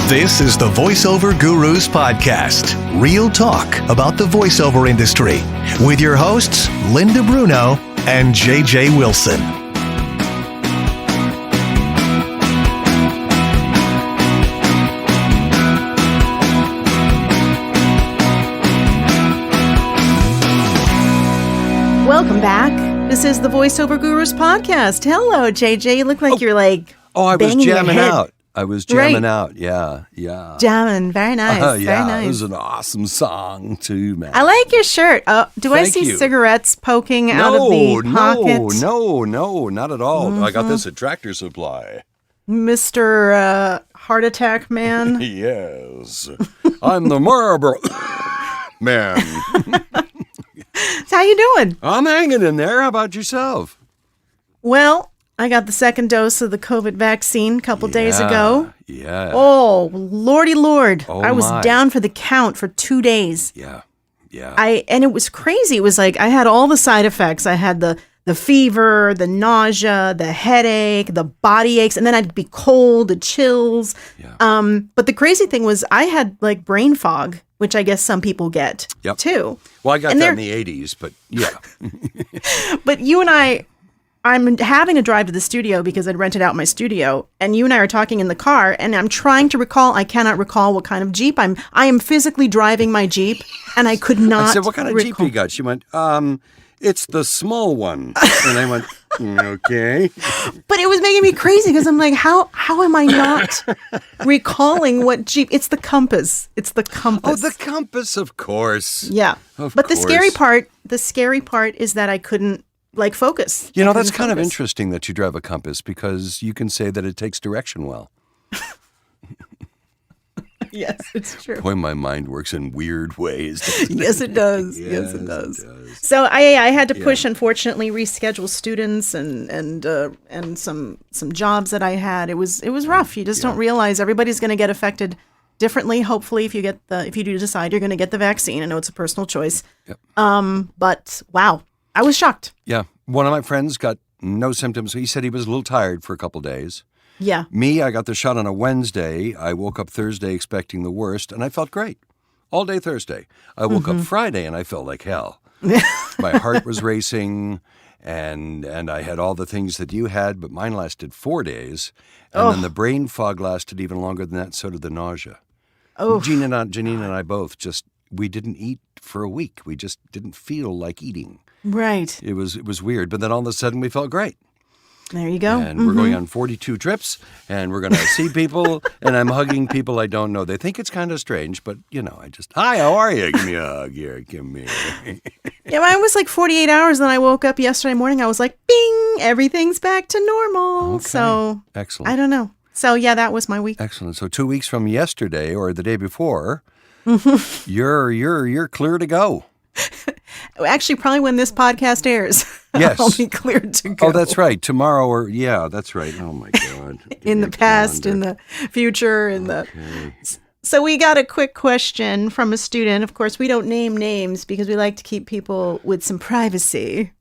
This is the Voiceover Gurus Podcast. Real talk about the voiceover industry with your hosts, Linda Bruno and JJ Wilson. Welcome back. This is the Voiceover Gurus Podcast. Hello, JJ. You look like you're like I was banging your jamming head. out. I was jamming Right. out. Yeah. Jamming. Very nice. Yeah, Very nice. it was an awesome song too, man. I like your shirt. Do I Thank see you. cigarettes poking out of the pocket? No, not at all. I got this at Tractor Supply. Mr. Heart Attack Man? Yes. I'm the Marlboro man. How you doing? I'm hanging in there. How about yourself? Well, I got the second dose of the COVID vaccine a couple days ago. Yeah. Oh, lordy lord. Oh, I was my. down for the count for 2 days. Yeah. And it was crazy. It was like I had all the side effects. I had the fever, the nausea, the headache, the body aches, and then I'd be cold, the chills. Yeah. But the crazy thing was I had like brain fog, which I guess some people get too. Well, I got And that in the 80s, but yeah. But you and I'm having a drive to the studio because I'd rented out my studio, and you and I are talking in the car, and I'm trying to recall. I cannot recall what kind of Jeep I am physically driving my Jeep, and I could not. I said, what kind of Jeep you got? She went, it's the small one. And I went, okay. But it was making me crazy because I'm like, how am I not recalling what Jeep? It's the Compass. It's the Compass. Oh, the Compass, of course. Yeah. But the scary part is that I couldn't focus. You I know, couldn't that's kind of focus. interesting that you drive a Compass because you can say that it takes direction well. Yes, it's true. Boy, my mind works in weird ways. doesn't it? Yes, it does. Yes, it does. So I had to push, unfortunately, reschedule students and some jobs that I had. It was rough. You just don't realize everybody's going to get affected differently. Hopefully, if you do decide you're going to get the vaccine, I know it's a personal choice. Yep. But wow, I was shocked. Yeah. One of my friends got no symptoms. He said he was a little tired for a couple days. Yeah. Me, I got the shot on a Wednesday. I woke up Thursday expecting the worst, and I felt great. All day Thursday. I woke up Friday, and I felt like hell. My heart was racing, and I had all the things that you had, but mine lasted 4 days. And then the brain fog lasted even longer than that, so did the nausea. Oh. Janine and I both we didn't eat for a week. We just didn't feel like eating. Right. It was weird, but then all of a sudden we felt great. There you go. And we're going on 42 trips, and we're going to see people, and I'm hugging people I don't know. They think it's kind of strange, but, hi, how are you? Give me a hug here. Come here. Yeah, mine was like 48 hours. Then I woke up yesterday morning. I was like, bing, everything's back to normal. Okay. So Excellent. I don't know. So yeah, that was my week. Excellent. So 2 weeks from yesterday or the day before, you're clear to go. Actually, probably when this podcast airs, Yes. I'll be cleared to go. Oh, that's right. Tomorrow that's right. Oh, my God. In the past, in the future, So we got a quick question from a student. Of course, we don't name names because we like to keep people with some privacy.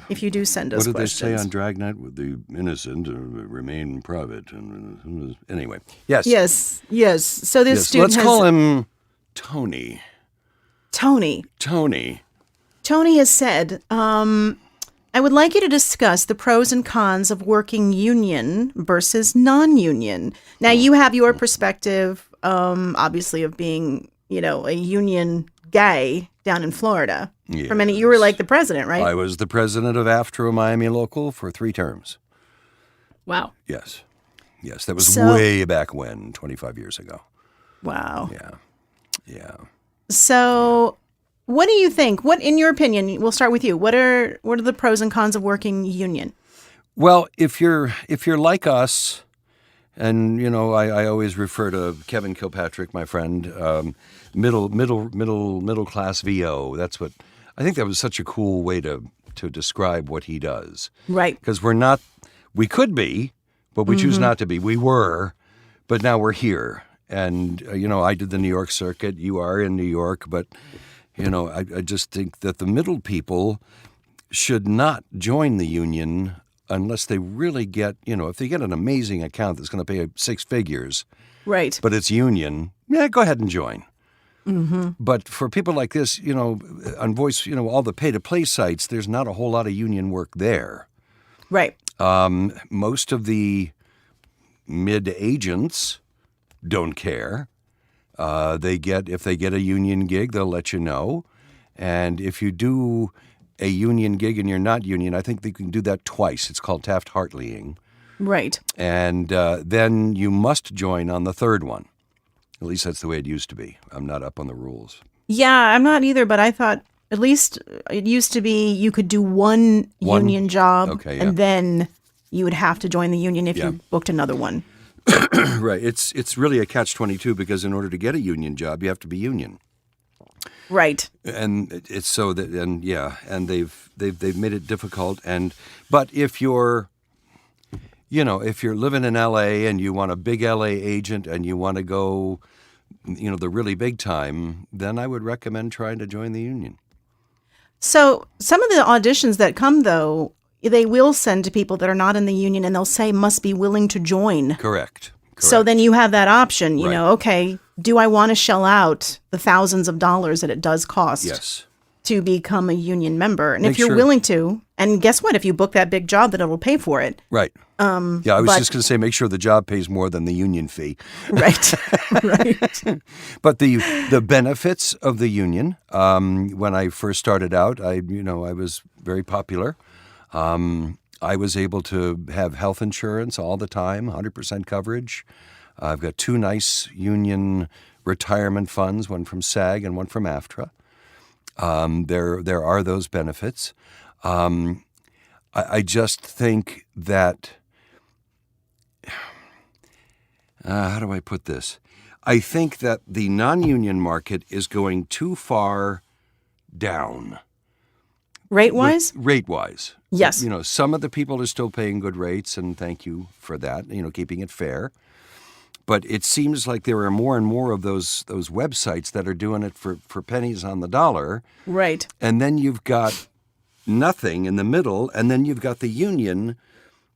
If you do send us What did questions. they say on Dragnet? With the innocent remain private. And anyway, yes. Yes. So this student Let's call him Tony. Tony. Tony has said, I would like you to discuss the pros and cons of working union versus non-union. Now, you have your perspective, obviously, of being, a union guy down in Florida. Yes. For many, you were like the president, right? I was the president of AFTRA Miami Local for 3 terms. Wow. Yes, that was way back when, 25 years ago. Wow. Yeah. So, what do you think? What, in your opinion, we'll start with you. What are the pros and cons of working union? Well, if you're like us, and I always refer to Kevin Kilpatrick, my friend, middle class VO. That's what I think. That was such a cool way to describe what he does. Right. Because we could be, but we choose not to be. We were, but now we're here. And, I did the New York circuit. You are in New York. But, I just think that the middle people should not join the union unless they really get, if they get an amazing account that's going to pay 6 figures, right? But it's union, go ahead and join. Mm-hmm. But for people like this, on Voice, all the pay-to-play sites, there's not a whole lot of union work there. Right. Most of the mid-agents don't care. If they get a union gig, they'll let you know. And if you do a union gig and you're not union, I think they can do that twice. It's called Taft-Hartleying. Right. And then you must join on the third one. At least that's the way it used to be. I'm not up on the rules. Yeah, I'm not either, but I thought at least it used to be you could do one union job, and then you would have to join the union if you booked another one. Right. It's really a catch-22 because in order to get a union job, you have to be union. Right. And it's so that and they've made it difficult. But if you're living in LA and you want a big LA agent and you want to go, the really big time, then I would recommend trying to join the union. So some of the auditions that come, though, they will send to people that are not in the union and they'll say must be willing to join. Correct. So then you have that option, okay, do I want to shell out the thousands of dollars that it does cost to become a union member? And if you're willing to, and guess what? If you book that big job, then it'll pay for it. Right. I was just going to say, make sure the job pays more than the union fee. Right. Right. But the benefits of the union, when I first started out, I was very popular. I was able to have health insurance all the time, 100% coverage. I've got 2 nice union retirement funds, one from SAG and one from AFTRA. There are those benefits. I just think that, how do I put this? I think that the non-union market is going too far down. Rate-wise? Rate-wise. Yes. Some of the people are still paying good rates, and thank you for that, keeping it fair. But it seems like there are more and more of those websites that are doing it for pennies on the dollar. Right. And then you've got nothing in the middle, and then you've got the union,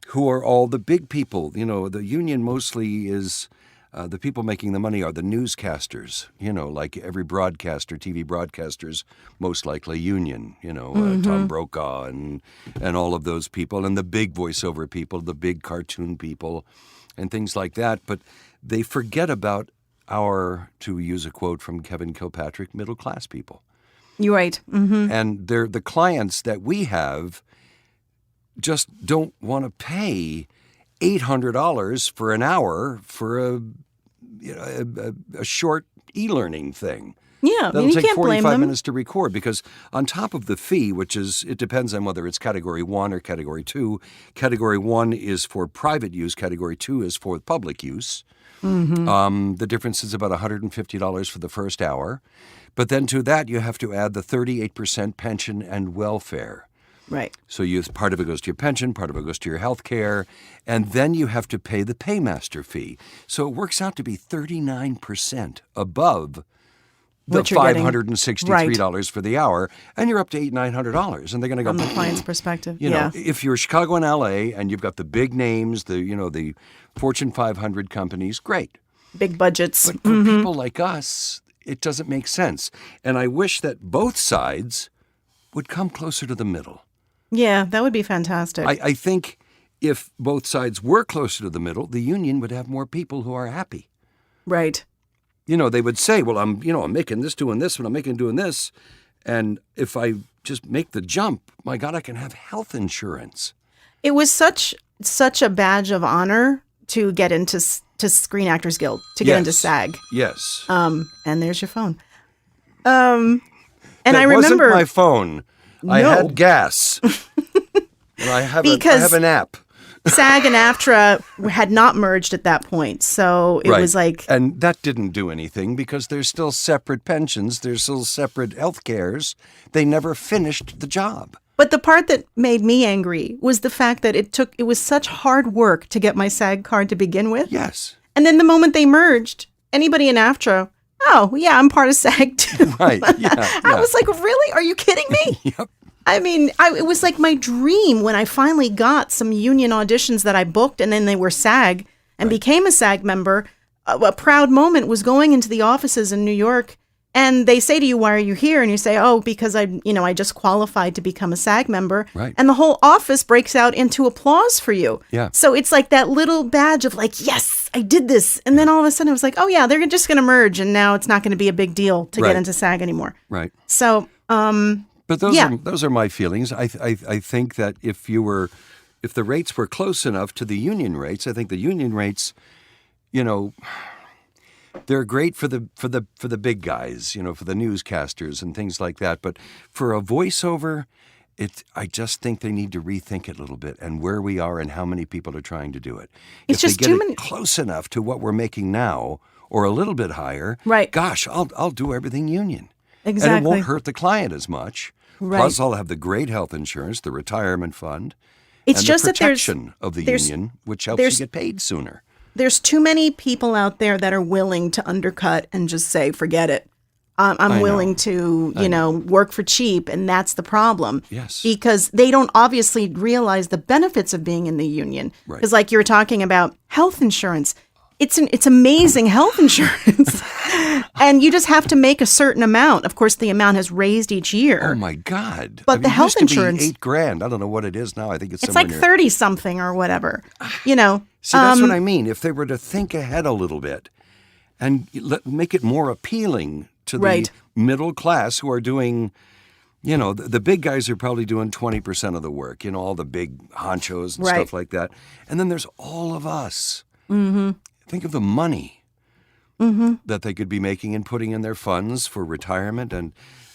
who are all the big people. The union mostly is the people making the money are the newscasters. Like every broadcaster, TV broadcaster's most likely union. Tom Brokaw and all of those people, and the big voiceover people, the big cartoon people, and things like that. But they forget about our, to use a quote from Kevin Kilpatrick, middle class people. You're right. Mm-hmm. And they're the clients that we have just don't want to pay $800 for an hour for a short e-learning thing. Yeah, that'll you take can't blame 45 them. minutes to record, because on top of the fee, it depends on whether it's Category 1 or Category 2. Category 1 is for private use. Category 2 is for public use. Mm-hmm. The difference is about $150 for the first hour. But then to that, you have to add the 38% pension and welfare. Right. So part of it goes to your pension, part of it goes to your health care, and then you have to pay the paymaster fee. So it works out to be 39% above the $563 for the hour, and you're up to $800-900, and they're going to go from the client's perspective. If you're Chicago and LA and you've got the big names, the Fortune 500 companies, great, big budgets. But for people like us, it doesn't make sense. And I wish that both sides would come closer to the middle. Yeah, that would be fantastic. I think if both sides were closer to the middle, the union would have more people who are happy. Right. They would say, well, I'm making this, doing this, and I'm making doing this. And if I just make the jump, my God, I can have health insurance. It was such a badge of honor to get into to Screen Actors Guild, to get into SAG. Yes. And there's your phone. And that I remember wasn't my phone. No. I had gas. And I have an app. SAG and AFTRA had not merged at that point, so it was like... And that didn't do anything because there's still separate pensions, there's still separate health cares. They never finished the job. But the part that made me angry was the fact that it was such hard work to get my SAG card to begin with. Yes. And then the moment they merged, anybody in AFTRA, oh, yeah, I'm part of SAG too. Right, yeah. I was like, really? Are you kidding me? Yep. I mean, it was like my dream when I finally got some union auditions that I booked, and then they were SAG and became a SAG member. A proud moment was going into the offices in New York, and they say to you, "Why are you here?" And you say, "Oh, because I just qualified to become a SAG member." Right. And the whole office breaks out into applause for you. Yeah. So it's like that little badge of like, yes, I did this. And then all of a sudden it was like, oh yeah, they're just going to merge, and now it's not going to be a big deal to get into SAG anymore. Right. So, but those are my feelings. I think that if the rates were close enough to the union rates, I think the union rates, they're great for the big guys, for the newscasters and things like that. But for a voiceover, I just think they need to rethink it a little bit and where we are and how many people are trying to do it. It's if just they get it close enough to what we're making now, or a little bit higher, right? Gosh, I'll do everything union. Exactly. And it won't hurt the client as much. Right. Plus, I'll have the great health insurance, the retirement fund, it's and just the that there's protection of the union, which helps you get paid sooner. There's too many people out there that are willing to undercut and just say, forget it. I'm willing to, work for cheap, and that's the problem. Yes. Because they don't obviously realize the benefits of being in the union. Right. Because like you were talking about health insurance, it's amazing health insurance. And you just have to make a certain amount. Of course, the amount has raised each year. Oh my God! But the health it used to insurance, be $8,000. I don't know what it is now. I think it's like 30 something or whatever. See, that's what I mean. If they were to think ahead a little bit and make it more appealing to the middle class who are doing, the big guys are probably doing 20% of the work. All the big honchos and stuff like that. And then there's all of us. Mm-hmm. Think of the money that they could be making and putting in their funds for retirement and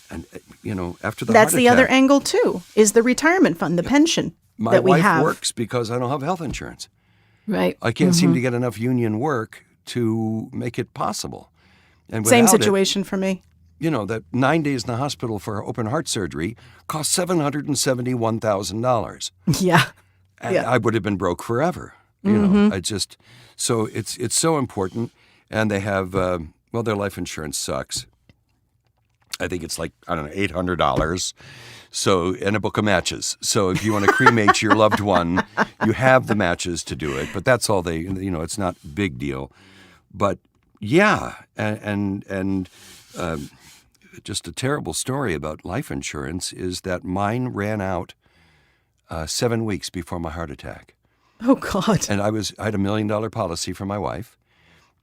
after the That's heart the attack. other angle too, is the retirement fund, the pension that we have. My wife works because I don't have health insurance. Right. I can't seem to get enough union work to make it possible. And same situation for me. That 9 days in the hospital for open heart surgery cost $771,000. Yeah. And I would have been broke forever. So it's so important. And they have, their life insurance sucks. I think it's like, I don't know, $800. So, and a book of matches. So if you want to cremate your loved one, you have the matches to do it. But that's all it's not a big deal. But yeah, and just a terrible story about life insurance is that mine ran out 7 weeks before my heart attack. Oh, God. And I had $1 million policy for my wife,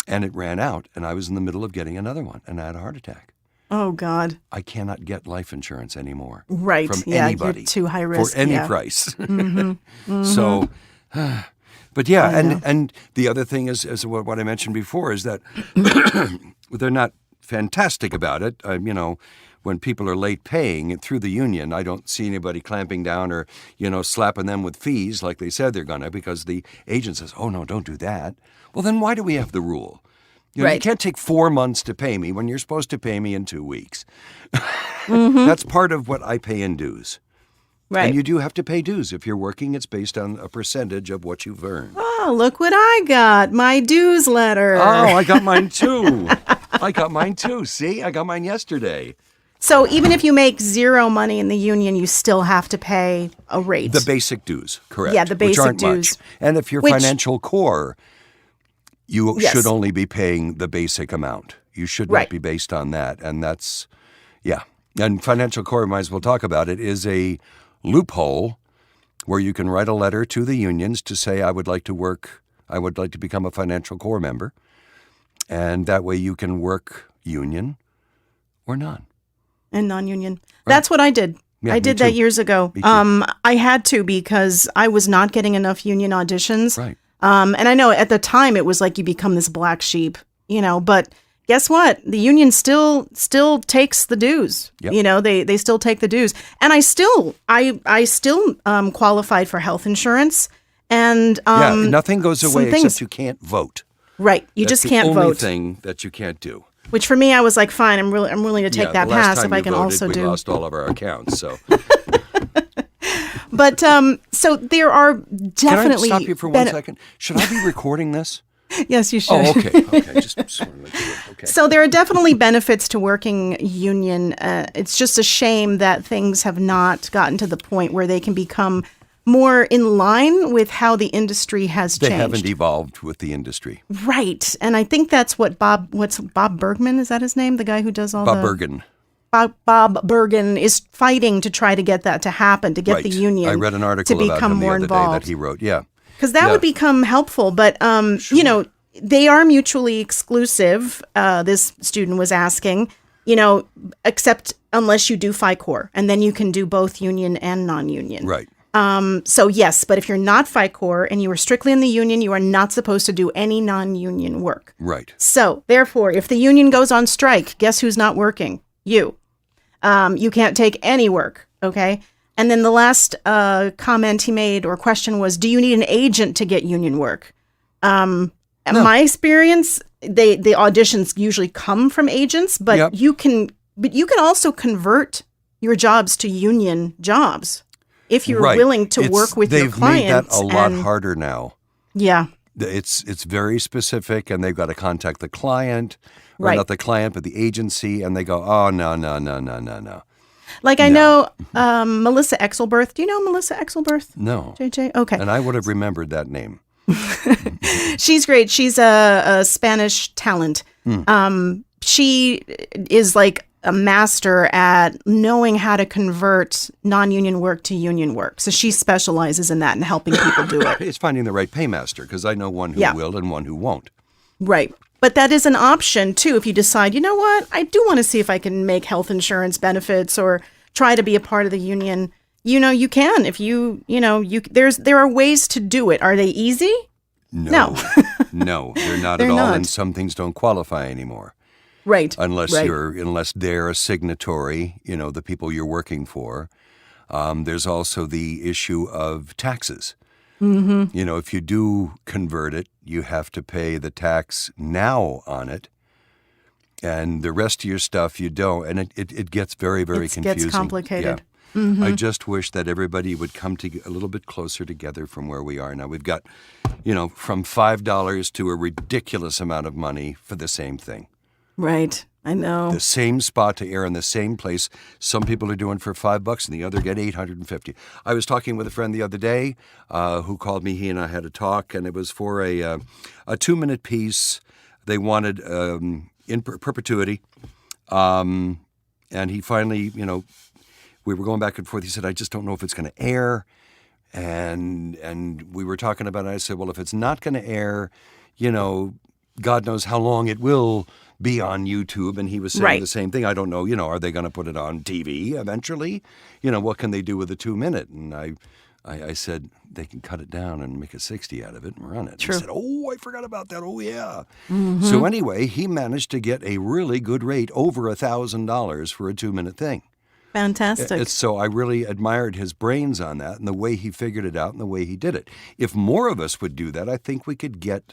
and it ran out, and I was in the middle of getting another one, and I had a heart attack. Oh, God. I cannot get life insurance anymore. Right. From You're anybody. too high risk. For any price. Mm-hmm. Mm-hmm. So, but yeah, and the other thing is what I mentioned before is that they're not fantastic about it. When people are late paying through the union, I don't see anybody clamping down or, slapping them with fees like they said they're going to, because the agent says, oh, no, don't do that. Well, then why do we have the rule? You can't take 4 months to pay me when you're supposed to pay me in 2 weeks. That's part of what I pay in dues. Right. And you do have to pay dues. If you're working, it's based on a percentage of what you've earned. Oh, look what I got. My dues letter. Oh, I got mine too. See, I got mine yesterday. So even if you make zero money in the union, you still have to pay a rate. The basic dues, correct. Yeah, the basic which aren't dues. Much. And if you're financial core, you should only be paying the basic amount. You should not be based on that. And that's, And financial core, we might as well talk about it, is a loophole where you can write a letter to the unions to say, I would like to become a financial core member. And that way you can work union or non. And non-union. Right. That's what I did. Yeah, I did that years ago. I had to because I was not getting enough union auditions. Right. And I know at the time it was like you become this black sheep, but guess what? The union still takes the dues. Yep. They still take the dues. And I still qualified for health insurance. And nothing goes away except you can't vote. Right. You just can't vote. That's the only thing that you can't do. Which for me, I was like, fine, I'm willing to take that pass if I can also do. We lost all of our accounts, so. But so there are definitely. Can I stop you for 1 second? Should I be recording this? Yes, you should. Oh, okay. Okay. Just wanted to do it. Okay. So there are definitely benefits to working union. It's just a shame that things have not gotten to the point where they can become more in line with how the industry has changed. They haven't evolved with the industry. Right. And I think that's what Bob Bergman, is that his name? The guy who does all Bob Bergen. Bob Bergen is fighting to try to get that to happen, to get the union I read an article to about become him the more other involved. day that he wrote. Yeah. Because that would become helpful. But, you know, they are mutually exclusive, this student was asking, you know, except unless you do FICOR. And then you can do both union and non-union. Right. So, yes, but if you're not FICOR and you are strictly in the union, you are not supposed to do any non-union work. Right. So, therefore, if the union goes on strike, guess who's not working? You. You can't take any work, okay? And then the last comment he made or question was, do you need an agent to get union work? In my experience, the auditions usually come from agents, but you can also convert your jobs to union jobs if you're willing to work with your clients. They've made that a lot harder now. Yeah. It's very specific, and they've got to contact the client, or not the client, but the agency, and they go, oh, no. Like I know Melissa Exelberth. Do you know Melissa Exelberth? No. JJ? Okay. And I would have remembered that name. She's great. She's a Spanish talent. She is like a master at knowing how to convert non-union work to union work. So she specializes in that and helping people do it. It's finding the right paymaster, because I know one who will and one who won't. Right. But that is an option, too, if you decide, you know what, I do want to see if I can make health insurance benefits or try to be a part of the union. You know, you can. If there are ways to do it. Are they easy? No. No, they're not at all. And some things don't qualify anymore. Right. Unless they're a signatory, you know, the people you're working for. There's also the issue of taxes. Mm-hmm. You know, if you do convert it, you have to pay the tax now on it, and the rest of your stuff you don't. And it gets very, very confusing. It gets complicated. Yeah. Mm-hmm. I just wish that everybody would come a little bit closer together from where we are now. We've got, you know, from $5 to a ridiculous amount of money for the same thing. Right. I know. The same spot to air in the same place. Some people are doing for $5 and the other get $850. I was talking with a friend the other day who called me. He and I had a talk, and it was for a 2-minute piece. They wanted in perpetuity. And he finally, you know, we were going back and forth. He said, I just don't know if it's going to air. And we were talking about it. I said, well, if it's not going to air, you know, God knows how long it will be on YouTube. And he was saying the same thing. I don't know, you know, are they going to put it on TV eventually? You know, what can they do with a 2-minute? And I said, they can cut it down and make a 60 out of it and run it. True. He said, oh, I forgot about that. Oh, yeah. Mm-hmm. So anyway, he managed to get a really good rate, over $1,000 for a 2-minute thing. Fantastic. So I really admired his brains on that and the way he figured it out and the way he did it. If more of us would do that, I think we could get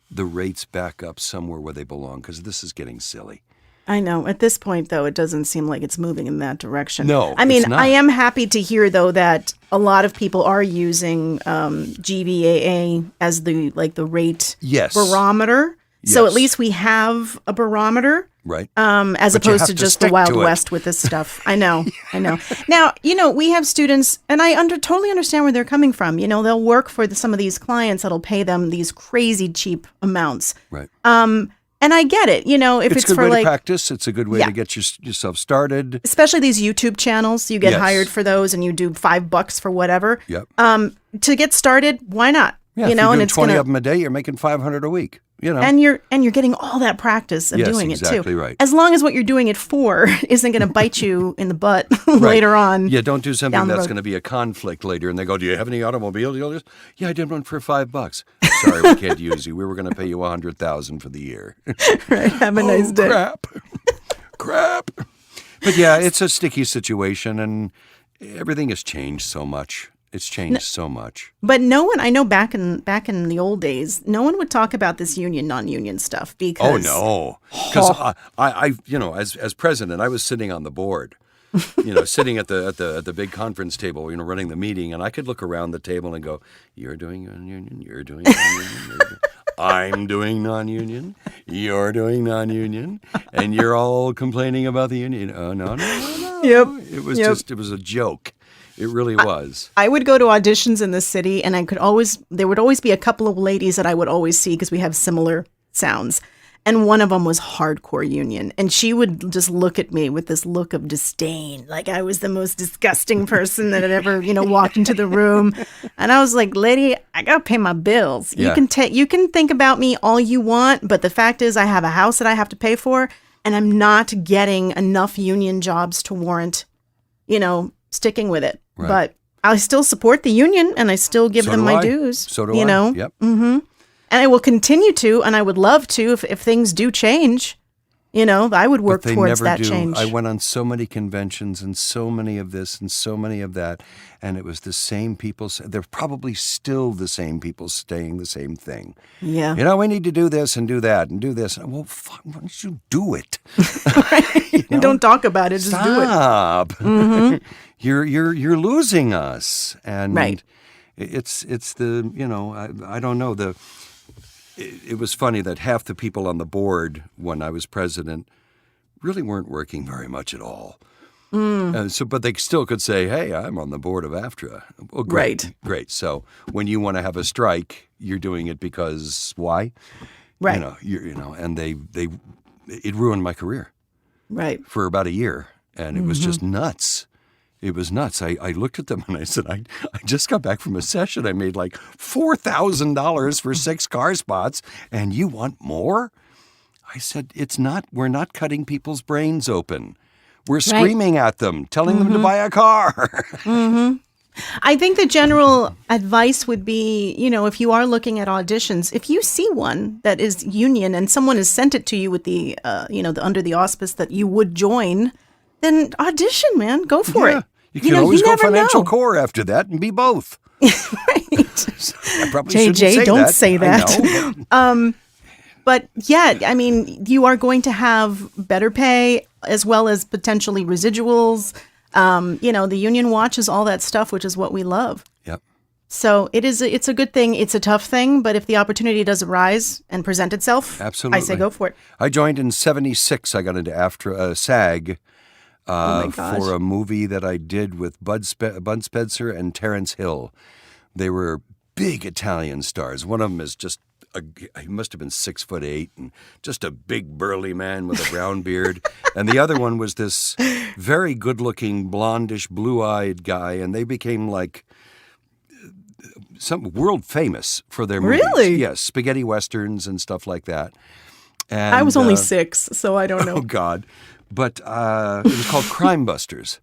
the rates back up somewhere where they belong, because this is getting silly. I know. At this point, though, it doesn't seem like it's moving in that direction. No, I mean, it's not. I am happy to hear, though, that a lot of people are using GVAA as the rate barometer. Yes. So at least we have a barometer. Right. As opposed to just the Wild West with this stuff. I know. I know. Now, you know, we have students, and I totally understand where they're coming from. You know, they'll work for some of these clients that'll pay them these crazy cheap amounts. Right. And I get it. You know, if it's a good for way to practice, it's a good way to get yourself started. Especially these YouTube channels. You get hired for those and you do $5 for whatever. Yep. To get started, why not? Yeah, you know, if you're doing and it's 20 of them a day, you're making $500 a week. You know. And you're getting all that practice of doing it too. Exactly right. As long as what you're doing it for isn't going to bite you in the butt later on. Yeah, don't do something that's going to be a conflict later. And they go, "Do you have any automobile dealers?" Yeah, I did one for $5. Sorry, we can't use you. We were going to pay you $100,000 for the year. Right. Have a nice day. Crap. But yeah, it's a sticky situation, and everything has changed so much. It's changed so much. But no one, I know back in the old days, no one would talk about this union, non-union stuff because... Oh, no. Because I you know, as president, I was sitting on the board. sitting at the big conference table, running the meeting, and I could look around the table and go, "You're doing non-union. You're doing non-union. I'm doing non-union. You're doing non-union, and you're all complaining about the union." Oh no. Yep. It was it was a joke. It really was. I would go to auditions in the city, and there would always be a couple of ladies that I would always see because we have similar sounds. And one of them was hardcore union. And she would just look at me with this look of disdain, like I was the most disgusting person that had ever, walked into the room. And I was like, lady, I got to pay my bills. Yeah. You can think about me all you want, but the fact is I have a house that I have to pay for, and I'm not getting enough union jobs to warrant, sticking with it. Right. But I still support the union, and I still give them my dues. So do I. Yep. Mm-hmm. And I will continue to, and I would love to if things do change. I would work towards that change. I went on so many conventions and so many of this and so many of that, and it was the same people. They're probably still the same people saying the same thing. Yeah. We need to do this and do that and do this. Well, fuck, why don't you do it? Right. Don't talk about it. Just do it. Stop. Mm-hmm. You're losing us. And right. It's the, I don't know, it was funny that half the people on the board when I was president really weren't working very much at all. But they still could say, "Hey, I'm on the board of AFTRA." Well, great, great. So when you want to have a strike, you're doing it because why? Right. And it ruined my career. Right. For about a year, and it was just nuts. It was nuts. I looked at them and I said, I just got back from a session. I made like $4,000 for 6 car spots, and you want more? I said, we're not cutting people's brains open. We're screaming at them, telling them to buy a car. I think the general advice would be, if you are looking at auditions, if you see one that is union and someone has sent it to you with the under the auspice that you would join, then audition, man. Go for it. You can always go financial core after that and be both. Right. I probably shouldn't say don't that. say that. I know, but yeah, you are going to have better pay as well as potentially residuals. The union watches all that stuff, which is what we love. Yep. So it's a good thing. It's a tough thing, but if the opportunity does arise and present itself, absolutely, I say go for it. I joined in '76. I got into SAG for a movie that I did with Bud Spencer and Terrence Hill. They were big Italian stars. One of them is just he must have been 6'8" and just a big burly man with a brown beard. And the other one was this very good-looking, blondish, blue-eyed guy, and they became like some world famous for their movies. Really? Yes, spaghetti westerns and stuff like that. And, I was only 6, so I don't know. Oh, God. But it was called Crime Busters.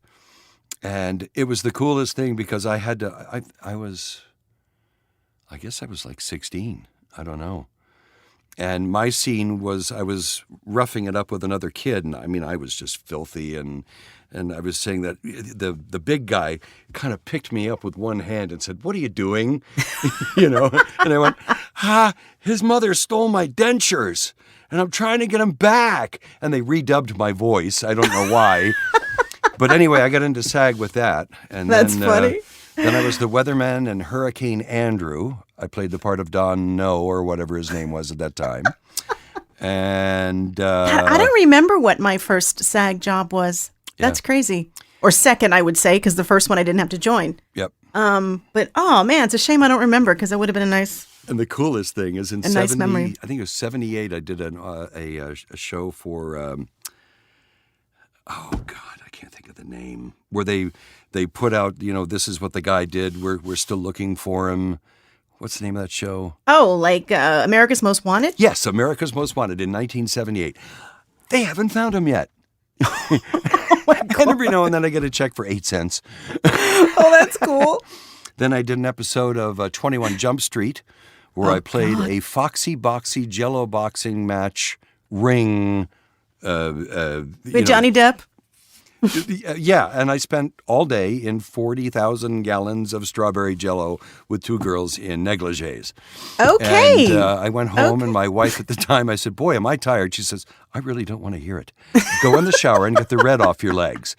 And it was the coolest thing because I had to, I guess I was like 16. I don't know. And my scene was I was roughing it up with another kid. And I mean, I was just filthy. And I was saying that the big guy kind of picked me up with one hand and said, "What are you doing?" And I went, his mother stole my dentures. And I'm trying to get them back. And they redubbed my voice. I don't know why. But anyway, I got into SAG with that. And that's funny. Then I was the weatherman in Hurricane Andrew. I played the part of Don No, or whatever his name was at that time. And I don't remember what my first SAG job was. That's crazy. Or second, I would say, because the first one I didn't have to join. Yep. But oh man, it's a shame I don't remember because that would have been a nice. And the coolest thing is in nice memory. I think it was 78. I did a show for. Oh God, I can't think of the name. Where they put out, this is what the guy did. We're still looking for him. What's the name of that show? Oh, like America's Most Wanted? Yes, America's Most Wanted in 1978. They haven't found him yet. Oh my God. And every now and then I get a check for 8 cents. Oh, that's cool. Then I did an episode of 21 Jump Street where I played a foxy boxy jello boxing match ring. With Johnny Depp? Yeah, and I spent all day in 40,000 gallons of strawberry Jell-O with two girls in negligées. Okay. And I went home, and my wife at the time, I said, boy, am I tired? She says, I really don't want to hear it. Go in the shower and get the red off your legs.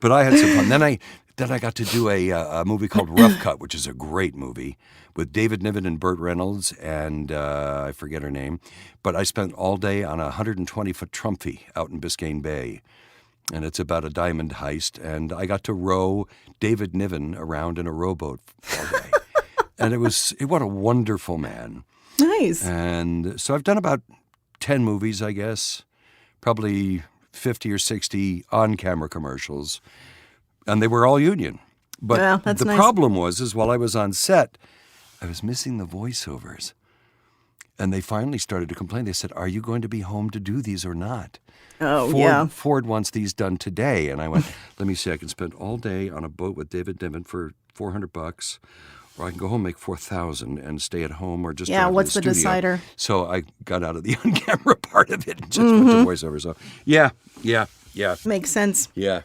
But I had some fun. Then I got to do a movie called Rough Cut, which is a great movie, with David Niven and Burt Reynolds, and I forget her name. But I spent all day on a 120-foot Trumpy out in Biscayne Bay. And it's about a diamond heist. And I got to row David Niven around in a rowboat all day. And what a wonderful man. Nice. And so I've done about 10 movies, I guess, probably 50 or 60 on-camera commercials. And they were all union. But that's the nice. problem was while I was on set, I was missing the voiceovers. And they finally started to complain. They said, are you going to be home to do these or not? Oh, Ford wants these done today. And I went, let me see, I can spend all day on a boat with David Niven for $400, or I can go home, make $4,000 and stay at home or just drive to what's the the studio. decider? So I got out of the on-camera part of it and just went to voiceover. So yeah. Makes sense. Yeah.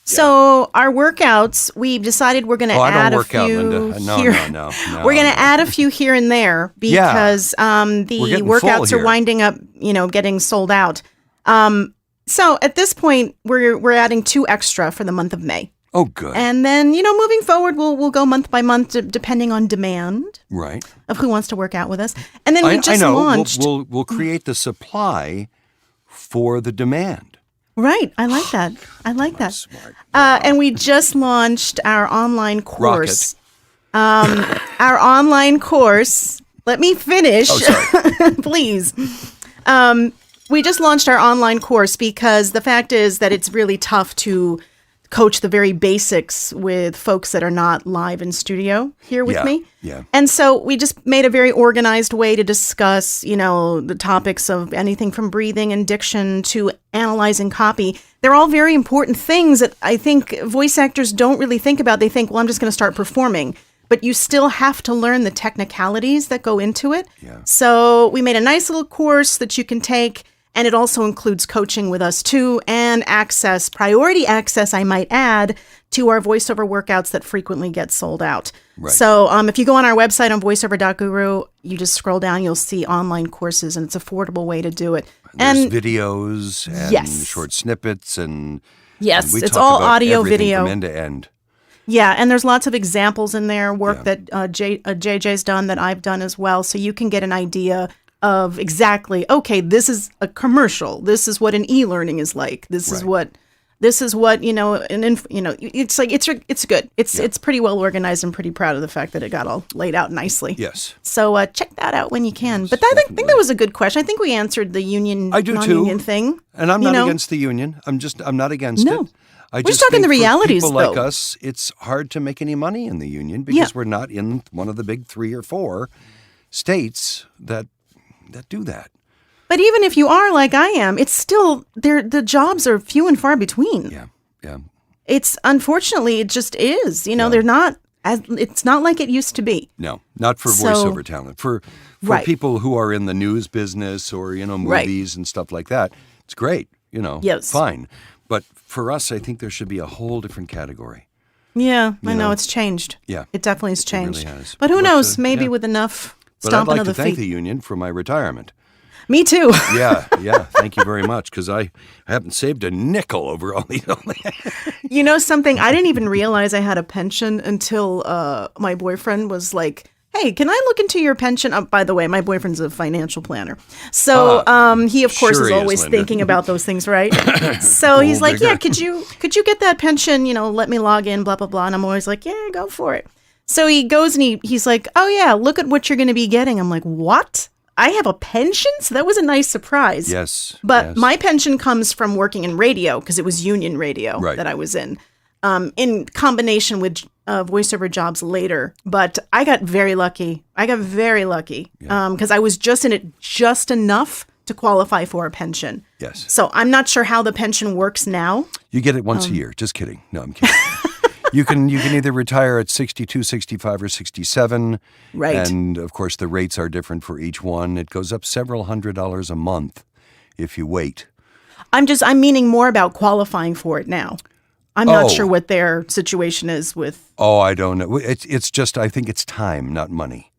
So our workouts, we've decided we're going to add a few out, Linda. No, here. No. We're going to add a few here and there because the workouts are winding up, getting sold out. So at this point, we're adding 2 extra for the month of May. Oh, good. And then, moving forward, we'll go month by month depending on demand. Right. Of who wants to work out with us. And then we just launched. We'll create the supply for the demand. Right. I like that. Smart. And we just launched our online course. Rocket. Our online course. Let me finish, please. We just launched our online course because the fact is that it's really tough to coach the very basics with folks that are not live in studio here with me. Yeah. And so we just made a very organized way to discuss, the topics of anything from breathing and diction to analyzing copy. They're all very important things that I think voice actors don't really think about. They think, well, I'm just going to start performing. But you still have to learn the technicalities that go into it. Yeah. So we made a nice little course that you can take. And it also includes coaching with us, too, and priority access, I might add, to our voiceover workouts that frequently get sold out. Right. So if you go on our website on voiceover.guru, you just scroll down, you'll see online courses, and it's an affordable way to do it. There's videos and short snippets. And we it's talk all about audio, everything video. from end to end. Yeah, and there's lots of examples in there, work that JJ's done, that I've done as well, so you can get an idea of exactly, okay, this is a commercial. This is what an e-learning is like. This is what it's like it's good. It's pretty well organized. I'm pretty proud of the fact that it got all laid out nicely. Yes. So check that out when you can. Yes, but I think that was a good question. I think we answered the union non-union thing. And I'm not against the union. I'm not against it. We're just talking the realities, for people though. like us, it's hard to make any money in the union because we're not in one of the big 3 or 4 states that do that. But even if you are like I am, it's still the jobs are few and far between. Yeah. It's unfortunately it just is. They're not it's not like it used to be. No, not for voiceover talent. For people who are in the news business or movies and stuff like that, it's great. Yes. Fine. But for us, I think there should be a whole different category. Yeah, I know it's changed. Yeah, it definitely has changed. It really has. But who knows? Maybe with enough. But I'd like to thank the union for my retirement. Me too. Yeah. Thank you very much, because I haven't saved a nickel over all these. You know something? I didn't even realize I had a pension until my boyfriend was like, hey, can I look into your pension? By the way, my boyfriend's a financial planner. So he, of course, is always thinking about those things, right? So he's like, yeah, could you get that pension? Let me log in, blah, blah, blah. And I'm always like, yeah, go for it. So he goes and he's like, oh, yeah, look at what you're going to be getting. I'm like, what? I have a pension? So that was a nice surprise. Yes. But my pension comes from working in radio because it was union radio that I was in combination with voiceover jobs later. But I got very lucky. Because I was just in it just enough to qualify for a pension. Yes. So I'm not sure how the pension works now. You get it once a year. Just kidding. No, I'm kidding. You can either retire at 62, 65, or 67. Right. And, of course, the rates are different for each one. It goes up several $100s a month if you wait. I'm meaning more about qualifying for it now. I'm not sure what their situation is with. Oh, I don't know. It's just, I think it's time, not money.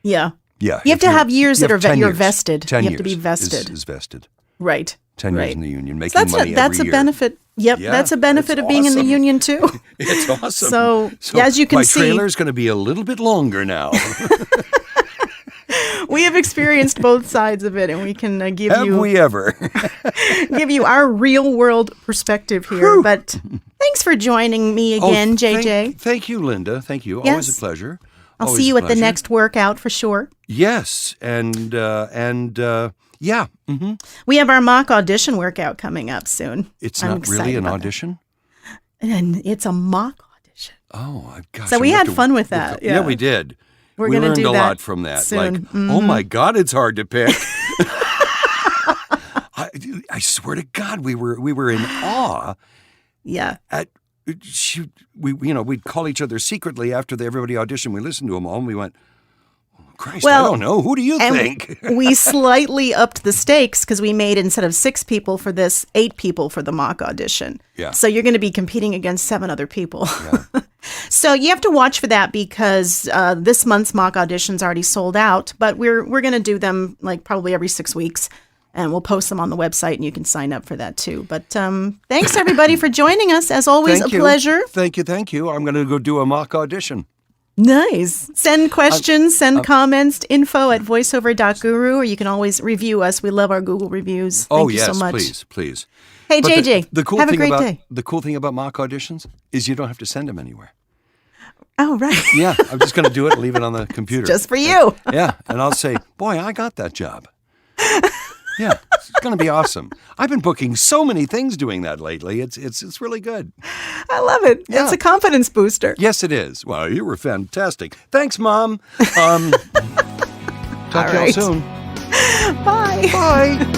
Yeah. Yeah. You have to have years that you're vested. 10 you years have to be vested. Is vested. Right. 10 years right. in the union, making that's money that's every a year. benefit. Yep, Yeah, that's a benefit of being in the union too. It's awesome. So as you can see, my trailer's going to be a little bit longer now. We have experienced both sides of it, and we can give Have we ever? give you our real world perspective here. Whew. But thanks for joining me again, JJ. Thank you, Linda. Thank you. Yes. Always a pleasure. I'll see you at the next workout for sure. Yes, and yeah. Mm-hmm. We have our mock audition workout coming up soon. It's I'm not really an excited about audition? that. And it's a mock audition. Oh, gosh. So we had fun with that. Yeah, we did. We learned do a that lot from that. soon. Like, oh my God, it's hard to pick. I swear to God, we were in awe. Yeah. We'd call each other secretly after everybody auditioned. We listened to them all, and we went, Christ, well, I don't know. Who do you think? We slightly upped the stakes because we made, instead of 6 people for this, 8 people for the mock audition. Yeah. So you're going to be competing against 7 other people. Yeah. So you have to watch for that because this month's mock audition's already sold out, but we're going to do them like probably every 6 weeks. And we'll post them on the website, and you can sign up for that too. But thanks, everybody, for joining us. As always, pleasure. Thank you. I'm going to go do a mock audition. Nice. Send questions, send comments to info@voiceover.guru, or you can always review us. We love our Google reviews. Thank you so much. Please. Hey, But JJ, the cool have a thing great about, day. The cool thing about mock auditions is you don't have to send them anywhere. Oh, right. Yeah, I'm just going to do it and leave it on the computer. Just for you. Yeah, and I'll say, boy, I got that job. Yeah, it's going to be awesome. I've been booking so many things doing that lately. It's really good. I love it. Yeah. It's a confidence booster. Yes, it is. Well, you were fantastic. Thanks, Mom. Talk to y'all soon. Bye. Bye.